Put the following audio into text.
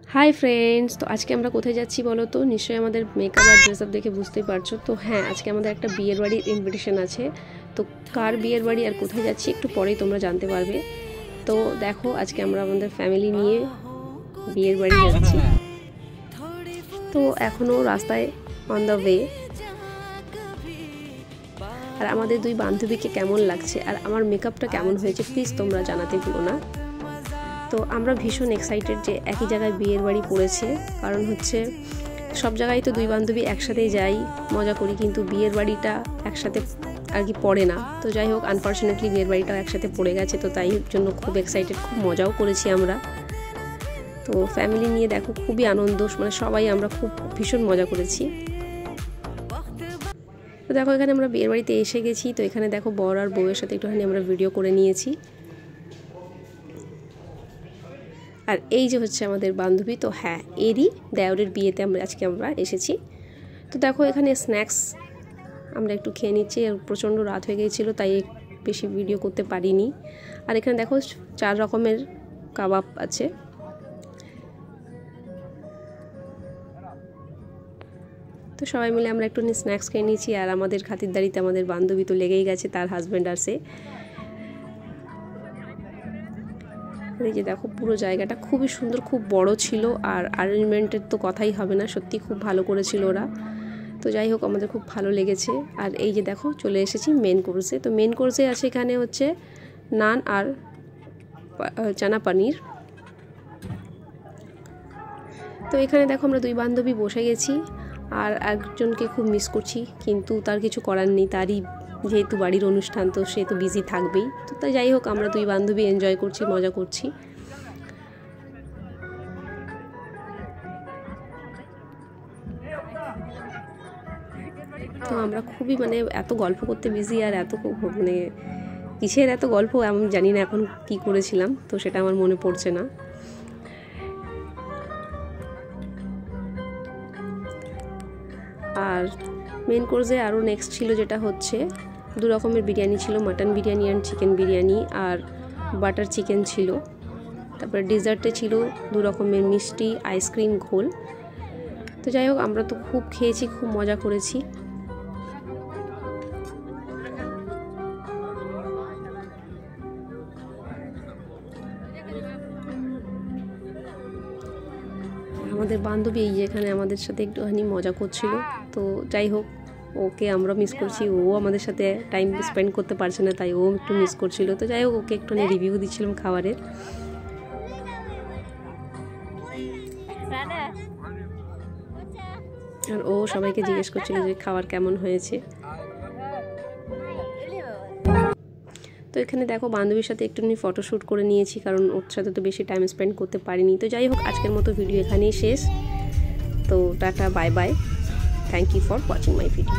Hi friends, तो आज के আমরা কোথায় যাচ্ছি বলো তো? নিশ্চয়ই আমাদের মেকআপ আর ড্রেস আপ দেখে বুঝতেই পারছো। তো হ্যাঁ, আজকে আমাদের একটা বিয়ের বাড়ির ইনভিটেশন আছে। তো কার বিয়ের বাড়ি আর কোথায় যাচ্ছি একটু পরেই তোমরা জানতে পারবে। তো দেখো, আজকে আমরা আমাদের ফ্যামিলি নিয়ে বিয়ের বাড়ি যাচ্ছি। তো এখনো রাস্তায় অন দ্য ওয়ে। আর আমাদের দুই বান্ধবীকে কেমন লাগছে আর আমার মেকআপটা কেমন হয়েছে প্লিজ তোমরা জানাতে ভুলো না। তো আমরা ভীষণ এক্সাইটেড যে একই জায়গায় বিয়ের বাড়ি পড়েছে, কারণ হচ্ছে সব জায়গায় তো দুই বান্ধবী একসাথেই যাই, মজা করি, কিন্তু বিয়ের বাড়িটা একসাথে আর কি পড়ে না। তো যাই হোক, আনফর্চুনেটলি বিয়ের বাড়িটাও একসাথে পড়ে গেছে, তো তাই জন্য খুব এক্সাইটেড, খুব মজাও করেছি আমরা। তো ফ্যামিলি নিয়ে দেখো খুবই আনন্দ, মানে সবাই আমরা খুব ভীষণ মজা করেছি। তো দেখো এখানে আমরা বিয়ের বাড়িতে এসে গেছি। তো এখানে দেখো বর আর বউয়ের সাথে একটুখানি আমরা ভিডিও করে নিয়েছি। আর এই যে হচ্ছে আমাদের বান্ধবী। তো হ্যাঁ, এরই দেওরের বিয়েতে আজকে আমরা এসেছি। তো দেখো এখানে স্ন্যাক্স আমরা একটু খেয়ে নিচ্ছি। প্রচণ্ড রাত হয়ে গিয়েছিলো, তাই বেশি ভিডিও করতে পারিনি। আর এখানে দেখো 4 রকমের কাবাব আছে। তো সবাই মিলে আমরা একটু স্ন্যাক্স খেয়ে নিয়েছি। আর আমাদের খাতিরদারিতে আমাদের বান্ধবী তো লেগেই গেছে, তার হাজব্যান্ড আসে। এই যে দেখো পুরো জায়গাটা খুবই সুন্দর, খুব বড় ছিল। আর অ্যারেঞ্জমেন্টের তো কথাই হবে না, সত্যি খুব ভালো করেছিল ওরা। তো যাই হোক, আমাদের খুব ভালো লেগেছে। আর এই যে দেখো চলে এসেছি মেন কোর্সে। তো মেন কোর্সে আছে এখানে হচ্ছে নান আর চানা পনির। তো এখানে দেখো আমরা দুই বান্ধবী বসে গেছি। আর একজনকে খুব মিস করছি, কিন্তু তার কিছু করার নেই, তারই যেহেতু বাড়ির অনুষ্ঠান, তো সে তো বিজি থাকবেই। তো তাই যাই হোক, আমরা দুই বান্ধবী এনজয় করছি, মজা করছি। তো আমরা খুবই মানে এত গল্প করতে বিজি, আর এত মানে কিসের এত গল্প আমি জানি না এখন কি করেছিলাম, তো সেটা আমার মনে পড়ছে না। আর মেন কোর্সে আরও নেক্সট ছিল যেটা হচ্ছে 2 রকমের বিরিয়ানি ছিল, mutton biryani and chicken biryani, আর বাটার চিকেন ছিল। তারপরে ডেজার্টে ছিল 2 রকমের মিষ্টি, আইসক্রিম, ঘোল। তো যাই হোক, আমরা তো খুব খেয়েছি, খুব মজা করেছি। আমাদের বান্ধবী এই যেখানে আমাদের সাথে একটুখানি মজা করছিল। তো যাই হোক, ওকে আমরা মিস করছি, ও আমাদের সাথে টাইম স্পেন্ড করতে পারছে না, তাই ও একটু মিস করছিল। তো যাই হোক, ওকে একটুখানি রিভিউ দিচ্ছিলাম খাবারের। আর ও সবাইকে জিজ্ঞেস করছিল যে খাবার কেমন হয়েছে। তো এখানে দেখো বান্ধবীর সাথে একটুখানি ফটোশ্যুট করে নিয়েছি, কারণ ওর সাথে তো বেশি টাইম স্পেন্ড করতে পারিনি। তো যাই হোক, আজকের মতো ভিডিও এখানেই শেষ। তো টাটা, bye bye, thank you for watching my video.